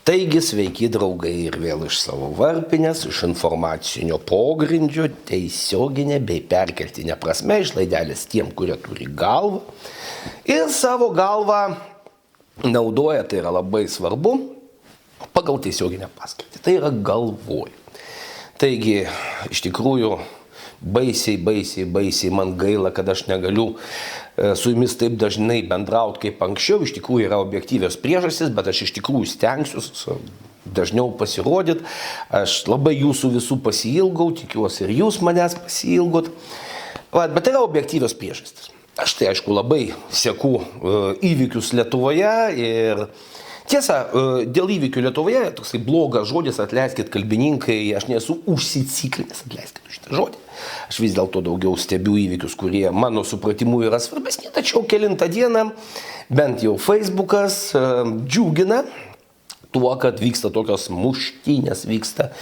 Taigi, sveiki draugai ir vėl iš savo varpinės, iš informacinio pogrindžio, tiesioginė bei perkeltinė prasme, iš laidelės tiem, kurie turi galvą. Ir savo galvą naudoja, tai yra labai svarbu, pagal tiesioginę paskirtį. Tai yra galvoja. Taigi, iš tikrųjų, baisiai man gaila, kad aš negaliu su jumis taip dažnai bendrauti kaip anksčiau. Iš tikrųjų yra objektyvios priežastys, bet aš iš tikrųjų stengsiuosi dažniau pasirodyti. Aš labai jūsų visų pasiilgau, tikiuosi ir jūs manęs pasiilgot. Bet yra objektyvios priežastys. Aš tai aišku labai seku įvykius Lietuvoje ir tiesa, dėl įvykių Lietuvoje, toksai blogas žodis, atleiskit kalbininkai, aš nesu užsiciklinęs, atleiskit šitą žodį. Aš vis dėlto daugiau stebiu įvykius, kurie mano supratimu yra svarbesni, tačiau kelintą dieną bent jau Facebookas džiugina tuo, kad vyksta tokios muštynės vyksta.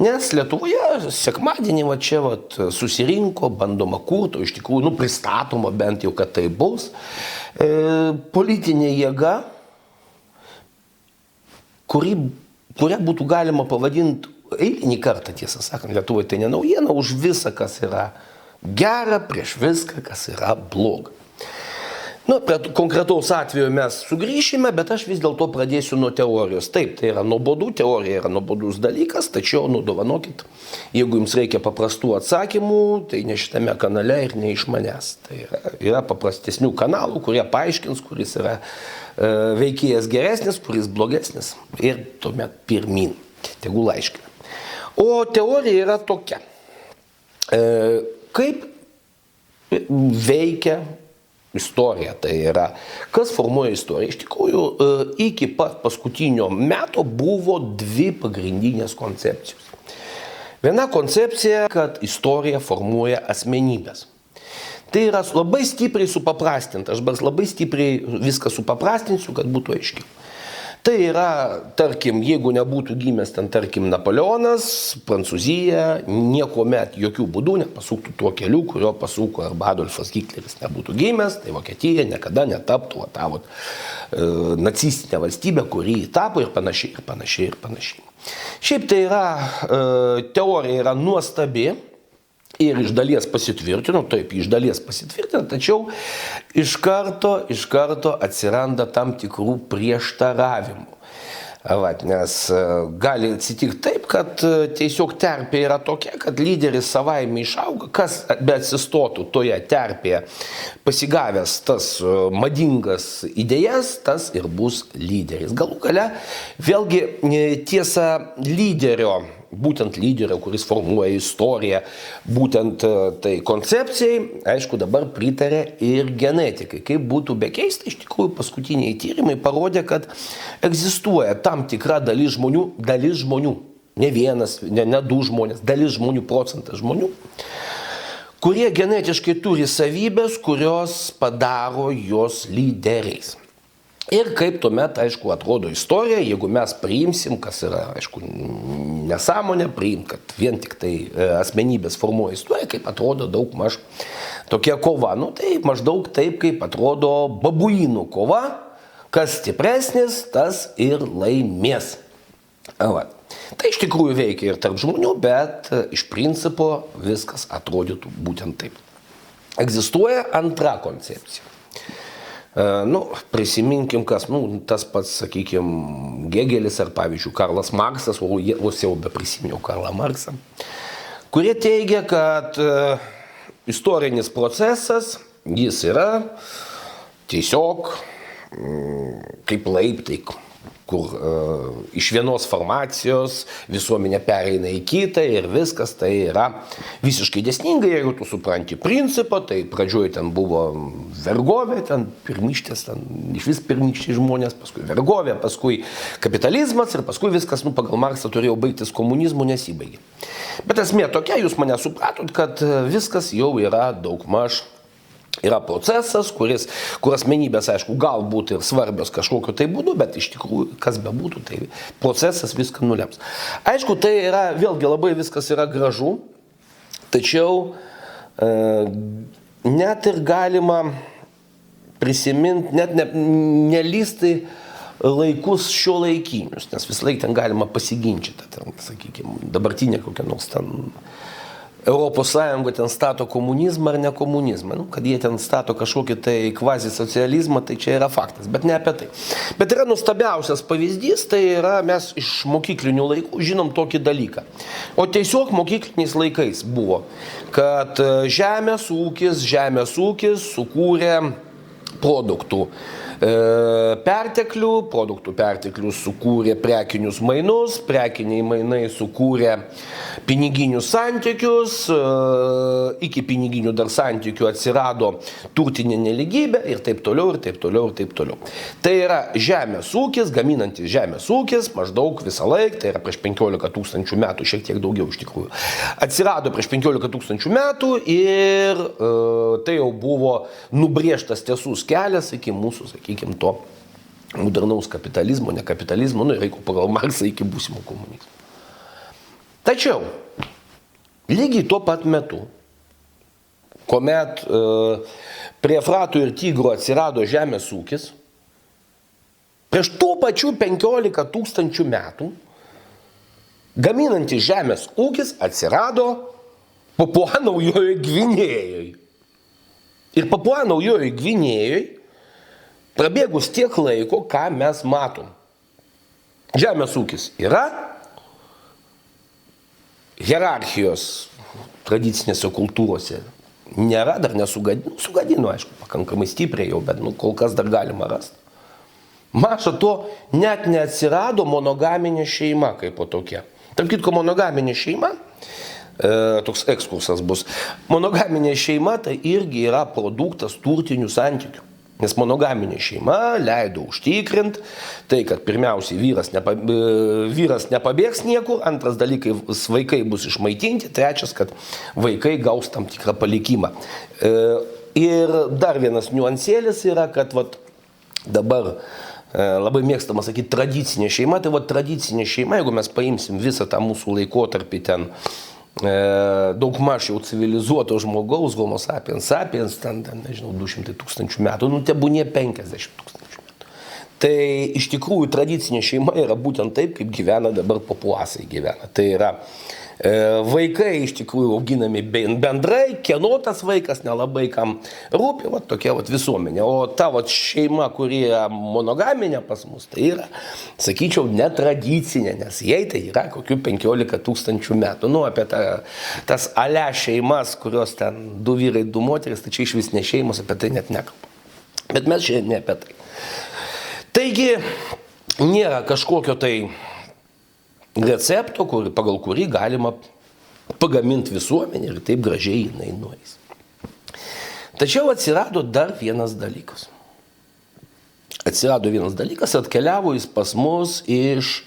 Nes Lietuvoje sekmadienį čia susirinko, bandoma kurto, iš tikrųjų, pristatoma bent jau, kad tai bus, politinė jėga, kurią būtų galima pavadinti eilinį kartą, tiesą sakant, Lietuvoje tai ne naujiena, už visą, kas yra gera, prieš viską, kas yra bloga. Prie konkretaus atveju mes sugrįšime, bet aš vis dėlto pradėsiu nuo teorijos. Taip, tai yra nuobodu, teorija yra nuobodus dalykas, tačiau, dovanokit, jeigu jums reikia paprastų atsakymų, tai ne šitame kanale ir ne iš manęs. Tai yra paprastesnių kanalų, kurie paaiškins, kuris yra veikėjas geresnis, kuris blogesnis. Ir tuomet pirmin, tegul aiškina. O teorija yra tokia. Kaip veikia istorija, tai yra, kas formuoja istoriją. Iš tikrųjų, iki pat paskutinio meto buvo dvi pagrindinės koncepcijos. Viena koncepcija, kad istorija formuoja asmenybės. Tai yra labai stipriai supaprastinta, aš labai stipriai viską supaprastinsiu, kad būtų aiškiau. Tai yra, tarkim, jeigu nebūtų gimęs ten, tarkim, Napoleonas, Prancūzija niekuomet jokių būdų nepasuktų tuo keliu, kurio pasuko arba Adolfas Hitleris nebūtų gimęs, tai Vokietija niekada netaptų nacistinė valstybė, kuri tapo ir panašiai. Šiaip tai yra, teorija yra nuostabi. Ir iš dalies pasitvirtino, tačiau iš karto atsiranda tam tikrų prieštaravimų. Nes gali atsitikti taip, kad tiesiog terpė yra tokia, kad lyderis savaime išauga, kas be atsistotų toje terpėje, pasigavęs tas madingas idėjas, tas ir bus lyderis. Galų gale, vėlgi tiesa būtent lyderio, kuris formuoja istoriją, būtent tai koncepcijai, aišku, dabar pritarė ir genetikai. Kaip būtų be keista, iš tikrųjų paskutiniai tyrimai parodė, kad egzistuoja tam tikra dalis žmonių, ne vienas, ne du žmonės, dalis žmonių, procentas žmonių, kurie genetiškai turi savybės, kurios padaro jos lyderiais. Ir kaip tuomet, aišku, atrodo istorija, jeigu mes priimsim, kas yra, aišku, nesąmonė, kad vien tik tai asmenybės formuoja istoriją, kaip atrodo daugmaž tokia kova. Tai maždaug taip, kaip atrodo babuinų kova, kas stipresnis, tas ir laimės. Tai iš tikrųjų veikia ir tarp žmonių, bet iš principo viskas atrodytų būtent taip. Egzistuoja antra koncepcija. Prisiminkim, kas, tas pats, sakykime, Gegelis ar, pavyzdžiui, Karlas Marksas, o jau be prisiminiau Karlą Marksą, kurie teigia, kad istorinis procesas, jis yra tiesiog kaip laiptai, kur iš vienos formacijos visuomenė pereina į kitą ir viskas tai yra visiškai dėsningai, jeigu tu supranti principą, tai pradžioje ten buvo vergovė, ten pirmykštės, iš vis pirmykščiai žmonės, paskui vergovė, paskui kapitalizmas ir paskui viskas, pagal Marksą turėjo baigtis komunizmu, nesibaigė. Bet esmė tokia, jūs mane supratot, kad viskas jau yra daugmaž. Yra procesas, kur asmenybės, aišku, galbūt ir svarbios kažkokiu tai būdu, bet iš tikrųjų, kas bebūtų, tai procesas viską nulems. Aišku, tai yra, vėlgi labai viskas yra gražu, tačiau net ir galima prisiminti, net nelįsti laikus šio laikinius, nes vis laik ten galima pasiginčyti, ten, sakykime, dabartinė kokia nors ten Europos Sąjunga ten stato komunizmą ar ne komunizmą, kad jie ten stato kažkokį tai kvazi socializmą, tai čia yra faktas, bet ne apie tai. Bet yra nuostabiausias pavyzdys, tai yra mes iš mokyklinių laikų žinom tokį dalyką. O tiesiog mokykliniais laikais buvo, kad žemės ūkis sukūrė produktų perteklių sukūrė prekinius mainus, prekiniai mainai sukūrė piniginius santykius, iki piniginių dar santykių atsirado turtinė neligybė ir taip toliau, ir taip toliau, ir taip toliau. Tai yra žemės ūkis, gaminantis žemės ūkis, maždaug visą laiką, tai yra prieš 15 tūkstančių metų, šiek tiek daugiau iš tikrųjų. Atsirado prieš 15 tūkstančių metų ir tai jau buvo nubrėžtas tiesus kelias iki mūsų, sakykime, to modernaus kapitalizmo, ne kapitalizmo, ir reikia pagal Marksą iki būsimo komunizmo. Tačiau, lygiai tuo pat metu, kuomet prie Efrato ir Tigro atsirado žemės ūkis, prieš tų pačių 15 tūkstančių metų gaminantis žemės ūkis atsirado Papua Naujojoje Gvinėjoje. Ir Papua Naujojoje Gvinėjoje prabėgus tiek laiko, ką mes matom. Žemės ūkis yra, hierarchijos tradicinėse kultūrose nėra, dar sugadino, aišku, pakankamai stipriai jau, bet kol kas dar galima rasti. Maža to, net neatsirado monogaminė šeima kaip po tokia. Tarp kitko, monogaminė šeima, toks ekskursas bus, monogaminė šeima tai irgi yra produktas turtinių santykių. Nes monogaminė šeima leido užtikrinti tai, kad pirmiausiai vyras nepabėgs niekur, antras dalykas, vaikai bus išmaitinti, trečias, kad vaikai gaus tam tikrą palikimą. Ir dar vienas niuansėlis yra, kad dabar labai mėgstama sakyti tradicinė šeima, tai tradicinė šeima, jeigu mes paimsim visą tą mūsų laikotarpį ten, daugmaž jau civilizuoto žmogaus, homo sapiens, ten, nežinau, 200 tūkstančių metų, tebūnie 50 tūkstančių metų. Tai iš tikrųjų tradicinė šeima yra būtent taip, kaip gyvena dabar papuasai gyvena. Tai yra vaikai iš tikrųjų auginami bendrai, kieno tas vaikas nelabai kam rūpi, tokia visuomenė. O ta šeima, kuri yra monogaminė pas mus, tai yra, sakyčiau, netradicinė, nes jai tai yra kokių 15 tūkstančių metų. Apie tas ale šeimas, kurios ten 2 vyrai, 2 moteris, tai čia iš vis ne šeimos, apie tai net nekalbam. Bet mes šiandien ne apie tai. Taigi, nėra kažkokio tai recepto, pagal kurį galima pagaminti visuomenį ir taip gražiai jinai nueis. Tačiau atsirado dar vienas dalykas. Atkeliavo jis pas mus iš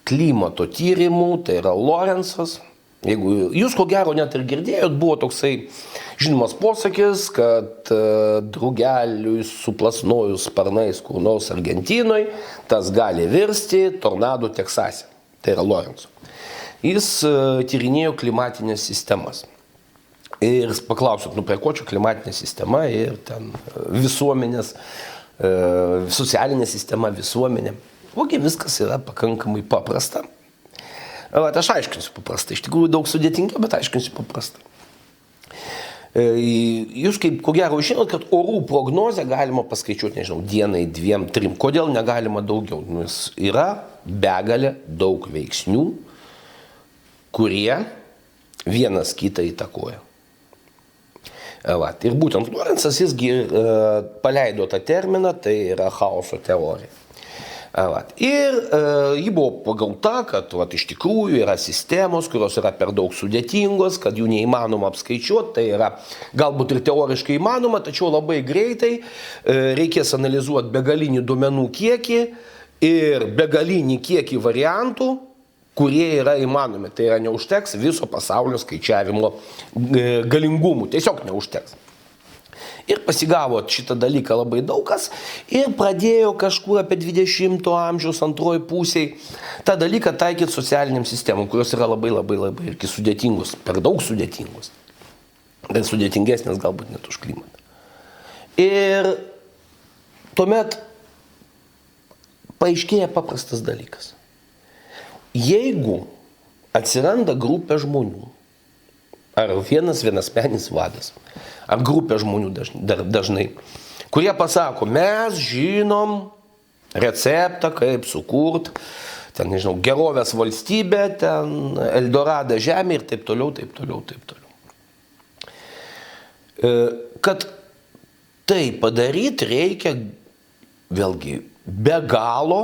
klimato tyrimų, tai yra Lorenzas. Jeigu jūs ko gero net ir girdėjot, buvo toksai žinomas posakis, kad drugeliui suplasnojus sparnais kur nors Argentinoje, tas gali virsti tornadu Teksase. Tai yra Lorenzo. Jis tyrinėjo klimatinės sistemas. Ir paklausot, prie ko čia klimatinė sistema ir ten visuomenės, socialinė sistema, visuomenė. Ogi viskas yra pakankamai paprasta. Aš aiškinsiu paprastai. Iš tikrųjų daug sudėtingiau, bet aiškinsiu paprastai. Jūs kaip ko gero žinot, kad orų prognozę galima paskaičiuoti, nežinau, dienai, 2, 3. Kodėl negalima daugiau? Nes yra begalė daug veiksnių, kurie vienas kitą įtakoja. Ir būtent Lorenzas jisgi paleido tą terminą, tai yra chaoso teorija. Ir ji buvo pagauta, kad iš tikrųjų yra sistemos, kurios yra per daug sudėtingos, kad jų neįmanoma apskaičiuoti, tai yra galbūt ir teoriškai įmanoma, tačiau labai greitai reikės analizuoti begalinį duomenų kiekį ir begalinį kiekį variantų, kurie yra įmanomi. Tai yra neužteks viso pasaulio skaičiavimo galingumų, tiesiog neužteks. Ir pasigavo šitą dalyką labai daugkas ir pradėjo kažkur apie 20 amžiaus antroji pusėje tą dalyką taikyti socialiniam sistemam, kurios yra labai irgi sudėtingos, per daug sudėtingos. Bet sudėtingesnės galbūt net už klimatą. Ir tuomet paaiškėja paprastas dalykas. Jeigu atsiranda grupė žmonių, ar vienasmenis vadas, ar grupė žmonių dažnai, kurie pasako, mes žinom receptą, kaip sukurt, ten, nežinau, gerovės valstybė, ten Eldorado žemė ir taip toliau, taip toliau, taip toliau. Kad tai padaryti reikia, vėlgi, be galo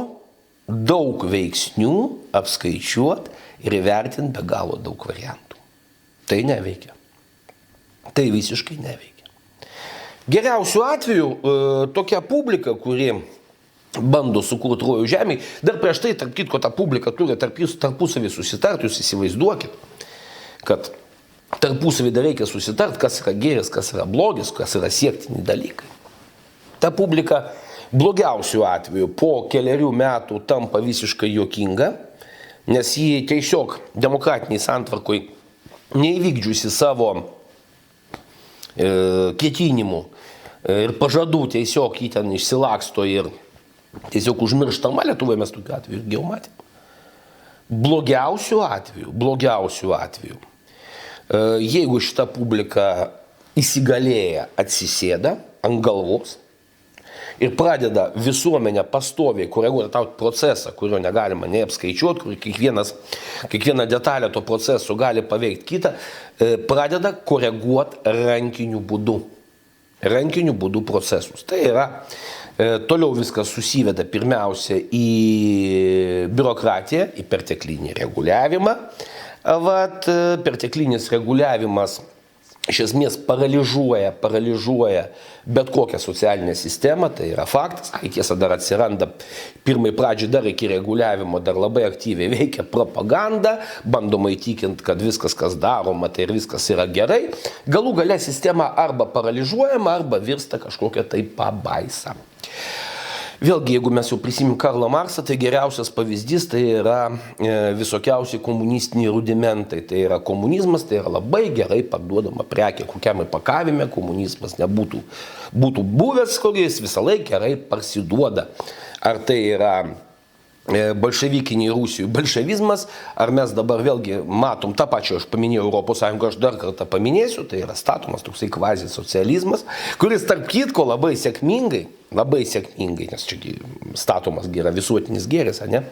daug veiksnių apskaičiuoti ir įvertinti be galo daug variantų. Tai neveikia. Tai visiškai neveikia. Geriausiu atveju tokia publika, kuri bando sukurti rojų žemėj, dar prieš tai, tarp kitko, ta publika turi tarpusavį susitarti, jūs įsivaizduokit, kad tarpusavį dar reikia susitarti, kas yra gėris, kas yra blogis, kas yra siektini dalykai. Ta publika blogiausiu atveju po keliarių metų tampa visiškai juokinga, nes jį tiesiog demokratiniai santvarkoj neįvykdžiusi savo ketinimų ir pažadų tiesiog jį ten išsilaksto ir tiesiog užmirštama. Lietuvoje mes tokiu atveju irgi jau matėme. Blogiausiu atveju, jeigu šita publika įsigalėja atsisėda ant galvos ir pradeda visuomenę pastoviai koreguoti tą procesą, kurio negalima neapskaičiuoti, kur kiekviena detalė to proceso gali paveikti kitą, pradeda koreguoti rankiniu būdu procesus. Tai yra, toliau viskas susiveda pirmiausia į biurokratiją, į perteklinį reguliavimą. Perteklinis reguliavimas iš esmės paralyžuoja bet kokią socialinę sistemą, tai yra faktas. Tiesa, dar atsiranda, pirmai pradžiai dar iki reguliavimo dar labai aktyviai veikia propaganda, bandoma įtikinti, kad viskas, kas daroma, tai ir viskas yra gerai. Galų gale sistema arba paralyžuojama, arba virsta kažkokia tai pabaisa. Vėlgi, jeigu mes jau prisiminėm Karlą Marksą, tai geriausias pavyzdys tai yra visokiausi komunistiniai rudimentai. Tai yra komunizmas, tai yra labai gerai parduodama prekė, kokiam įpakavime komunizmas nebūtų buvęs, kuris visą laiką gerai parsiduoda. Ar tai yra bolševikiniai Rusijų bolševizmas, ar mes dabar vėlgi matom tą pačią, aš paminėjau Europos Sąjungą, aš dar kartą paminėsiu, tai yra statomas toksai kvazi socializmas, kuris tarp kitko labai sėkmingai, nes čia statomas yra visuotinis gėris, ne?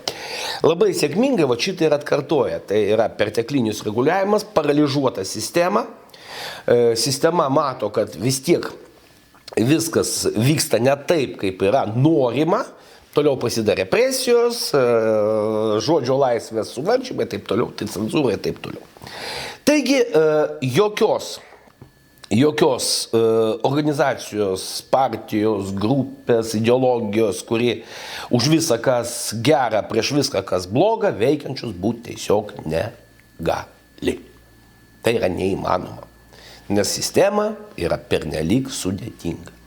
Labai sėkmingai šitą ir atkartoja. Tai yra perteklinis reguliavimas, paralyžuota sistema. Sistema mato, kad vis tiek viskas vyksta ne taip, kaip yra norima. Toliau prasideda represijos, žodžio laisvės suvaržymai, taip toliau, tai cenzūra ir taip toliau. Taigi, jokios organizacijos, partijos, grupės, ideologijos, kuri už visą, kas gera, prieš viską, kas bloga, veikiančius būti tiesiog negali. Tai yra neįmanoma, nes sistema yra pernelyg sudėtinga.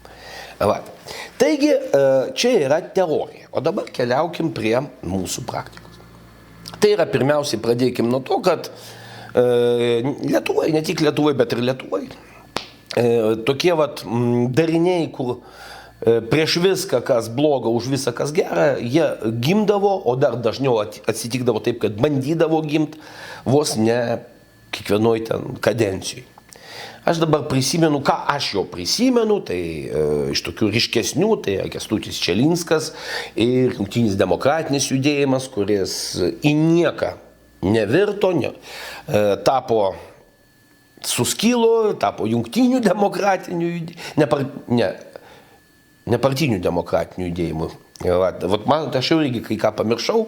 Taigi, čia yra teorija, o dabar keliaukim prie mūsų praktikos. Tai yra, pirmiausiai pradėkim nuo to, kad Lietuvoje, ne tik Lietuvoje, bet ir Lietuvoje, tokie dariniai, kur prieš viską, kas bloga, už visą, kas gera, jie gimdavo, o dar dažniau atsitikdavo taip, kad bandydavo gimti vos ne kiekvienoj ten kadencijai. Aš dabar prisimenu, ką aš jau prisimenu, tai iš tokių ryškesnių, tai Kęstutis Čelinskas ir Jungtinis demokratinis judėjimas, kuris į nieką nevirto, suskilo, tapo Jungtinių demokratinių judėjimų, nepartinių demokratinių judėjimų. Manote, aš jau irgi kai ką pamiršau,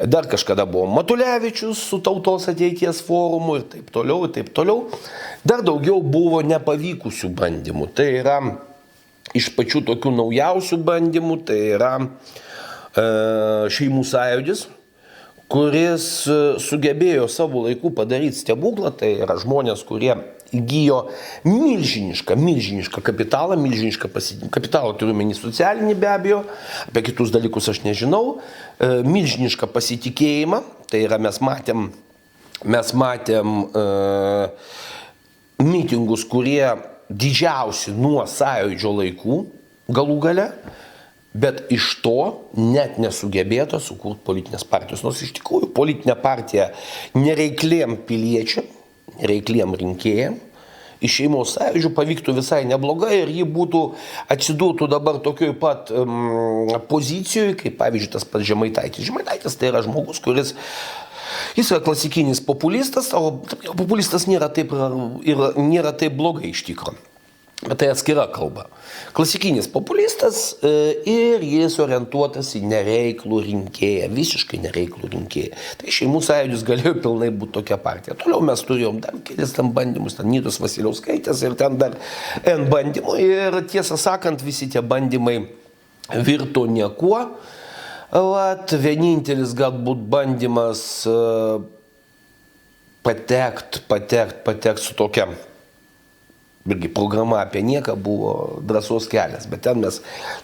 dar kažkada buvo Matulevičius su Tautos ateities forumu ir taip toliau. Dar daugiau buvo nepavykusių bandymų. Tai yra iš pačių tokių naujausių bandymų, tai yra Šeimų sąjūdis, kuris sugebėjo savo laiku padaryti stebuklą. Tai yra žmonės, kurie įgijo milžinišką kapitalą, kapitalą turiu omeny socialinį be abejo, apie kitus dalykus aš nežinau, milžinišką pasitikėjimą, tai yra mes matėm mitingus, kurie didžiausi nuo sąjūdžio laikų galų gale, bet iš to net nesugebėta sukurti politinės partijos. Nors iš tikrųjų politinė partija nereikliem piliečiam, nereikliem rinkėjam, iš šeimos sąjūdžių pavyktų visai neblogai ir ji būtų atsidurtų dabar tokioj pat pozicijoje, kaip pavyzdžiui tas pats Žemaitaitis. Žemaitaitis tai yra žmogus, kuris jis yra klasikinis populistas, o populistas nėra taip blogai iš tikrųjų. Bet tai atskira kalba. Klasikinis populistas ir jis orientuotas į nereiklų rinkėją, visiškai nereiklų rinkėją. Tai šeimų sąjūdis galėjo pilnai būti tokia partija. Toliau mes turėjom dar kelis tam bandymus, ten Nidos Vasiliauskaitės ir ten dar N bandymų. Ir tiesą sakant, visi tie bandymai virto niekuo. Vienintelis galbūt bandymas patekt su tokia irgi programa apie nieką buvo Drąsos kelias, bet ten mes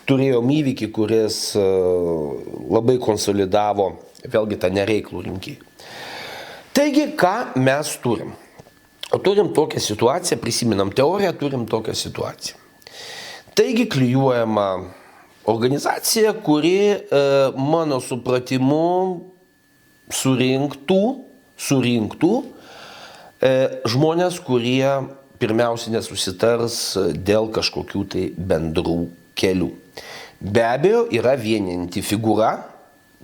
turėjom įvykį, kuris labai konsolidavo vėlgi tą nereiklų rinkėjų. Taigi, ką mes turim? Turim tokią situaciją, prisiminam teoriją, turim tokią situaciją. Taigi, klijuojama organizacija, kuri mano supratimu surinktų žmonės, kurie pirmiausia nesusitars dėl kažkokių tai bendrų kelių. Be abejo, yra vieninti figūra,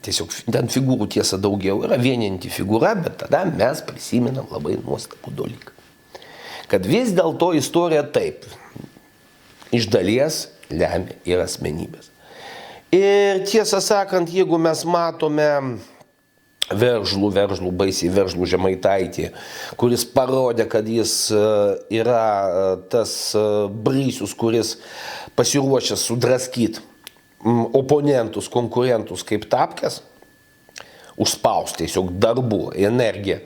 tiesiog ten figūrų tiesa daugiau, yra vieninti figūra, bet tada mes prisimenam labai nuostabų dalyką. Kad vis dėlto istorija taip, iš dalies lemia ir asmenybės. Ir tiesą sakant, jeigu mes matome baisiai veržlų Žemaitaitį, kuris parodė, kad jis yra tas brisius, kuris pasiruošęs sudraskyti oponentus, konkurentus kaip tapkes, užspausti tiesiog darbų, energiją.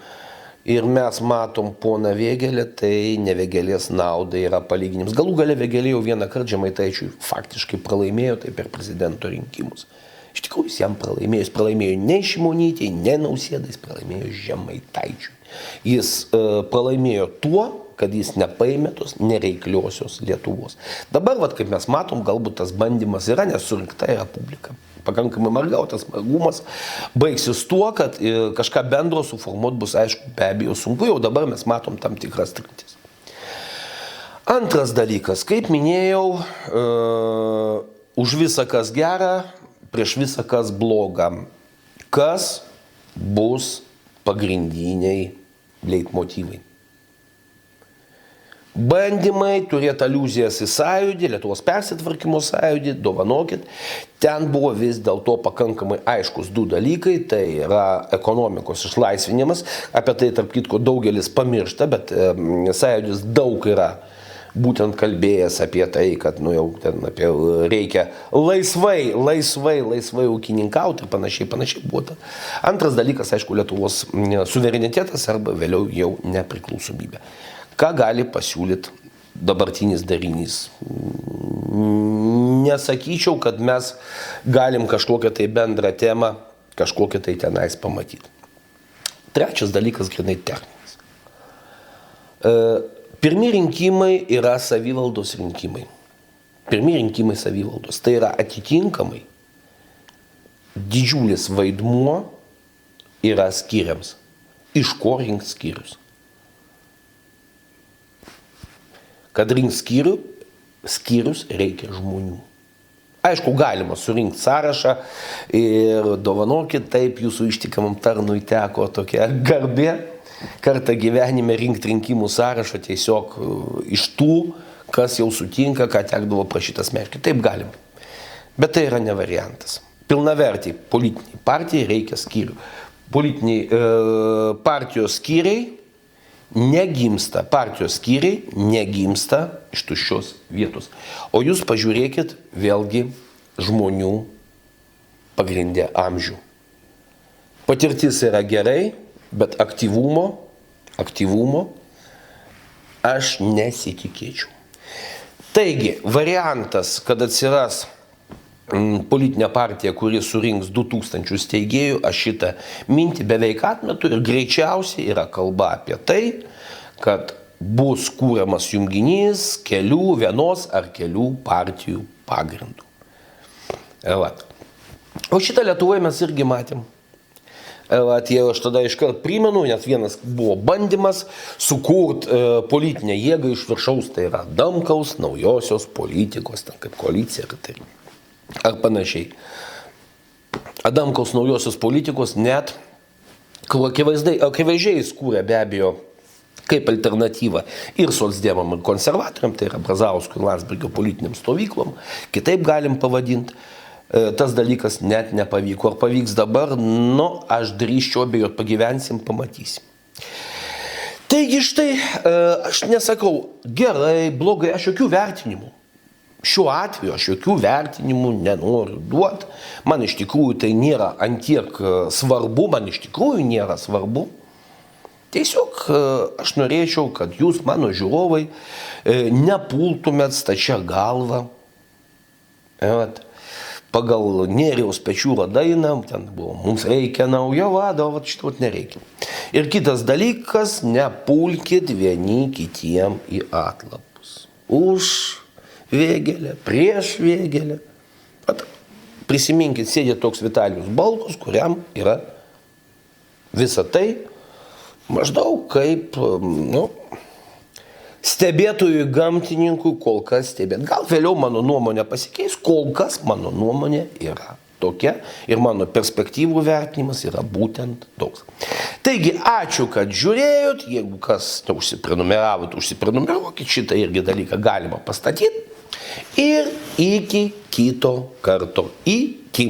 Ir mes matom poną Vėgėlę, tai ne Vėgėlės naudai yra palyginimas. Galų gale Vėgėlė jau vieną kartą Žemaitaičiui faktiškai pralaimėjo, tai per prezidento rinkimus. Iš tikrųjų, jis jam pralaimėjo ne Šimonytei, ne Nausėdai, jis pralaimėjo Žemaitaičiui. Jis pralaimėjo tuo, kad jis nepaėmė tos nereikliosios Lietuvos. Dabar, kaip mes matom, galbūt tas bandymas yra, nes surinkta yra publika. Pakankamai margautas margumas baigsis tuo, kad kažką bendro suformuoti bus, aišku, be abejo sunku, jau dabar mes matom tam tikras trintis. Antras dalykas, kaip minėjau, už visą kas gera, prieš visą kas blogą. Kas bus pagrindiniai leitmotyvai? Bandymai turėti aliuzijas į sąjūdį, Lietuvos persitvarkymo sąjūdį, dovanokit, ten buvo vis dėlto pakankamai aiškus du dalykai, tai yra ekonomikos išlaisvinimas, apie tai tarp kitko daugelis pamiršta, bet sąjūdis daug yra būtent kalbėjęs apie tai, kad jau ten apie reikia laisvai ūkininkauti ir panašiai buvo. Antras dalykas, aišku, Lietuvos suverenitetas arba vėliau jau nepriklausomybė. Ką gali pasiūlyti dabartinis darinys? Nesakyčiau, kad mes galim kažkokią tai bendrą temą, kažkokią tai tenais pamatyti. Trečias dalykas grinai techninis. Pirmi rinkimai yra savivaldos rinkimai. Tai yra atitinkamai didžiulis vaidmuo yra skyriams. Iš ko rinkti skyrius? Kad rinkti skyrius reikia žmonių. Aišku, galima surinkti sąrašą ir dovanokit, taip jūsų ištikamam tarnui teko tokia garbė. Kartą gyvenime rinkti rinkimų sąrašą tiesiog iš tų, kas jau sutinka, ką tekdavo prašyti asmeniškai. Taip galima. Bet tai yra ne variantas. Pilnavertiai politiniai partijai reikia skyrių. Politiniai partijos skyriai negimsta iš tuščios vietos. O jūs pažiūrėkit vėlgi žmonių pagrindė amžių. Patirtis yra gerai, bet aktyvumo aš nesitikėčiau. Taigi, variantas, kad atsiras politinė partija, kuri surinks 2000 steigėjų, aš šitą mintį beveik atmetu ir greičiausiai yra kalba apie tai, kad bus kūriamas junginys vienos ar kelių partijų pagrindų. Vat. O šitą Lietuvoje mes irgi matėm. Vat, aš tada iškart primenu, net vienas buvo bandymas sukurti politinę jėgą iš viršaus, tai yra Adamkaus naujosios politikos, ten kaip koalicija ar panašiai. Adamkaus naujosios politikos net akivaizdžiai skūrė be abejo kaip alternatyva ir socdemam, ir konservatoriam, tai yra Brazauskų ir Landsbergio politiniam stovyklom, kitaip galim pavadinti. Tas dalykas net nepavyko. Ar pavyks dabar? Nu, aš drįsčiau abejot, pagyvensim, pamatysim. Taigi štai, aš nesakau gerai, blogai, aš jokių vertinimų. Šiuo atveju aš jokių vertinimų nenoriu duoti. Man iš tikrųjų tai nėra antiek svarbu, man iš tikrųjų nėra svarbu. Tiesiog aš norėčiau, kad jūs, mano žiūrovai, nepultumėt stačia galva. Pagal Nėriaus Pečiūro dainą, ten buvo, mums reikia naujo vado, šitą nereikia. Ir kitas dalykas, nepulkit vieni kitiem į atlapus. Už Vėgėlę, prieš Vėgėlę. Prisiminkit, sėdė toks Vitalijus Balkus, kuriam yra visa tai maždaug kaip, stebėtojų gamtininkų kol kas stebėt. Gal vėliau mano nuomonė pasikeis, kol kas mano nuomonė yra tokia ir mano perspektyvų vertinimas yra būtent toks. Taigi, ačiū, kad žiūrėjot, jeigu kas užsiprenumeravot, užsiprenumeruokit, šitą irgi dalyką galima pastatyti ir iki kito karto. Iki.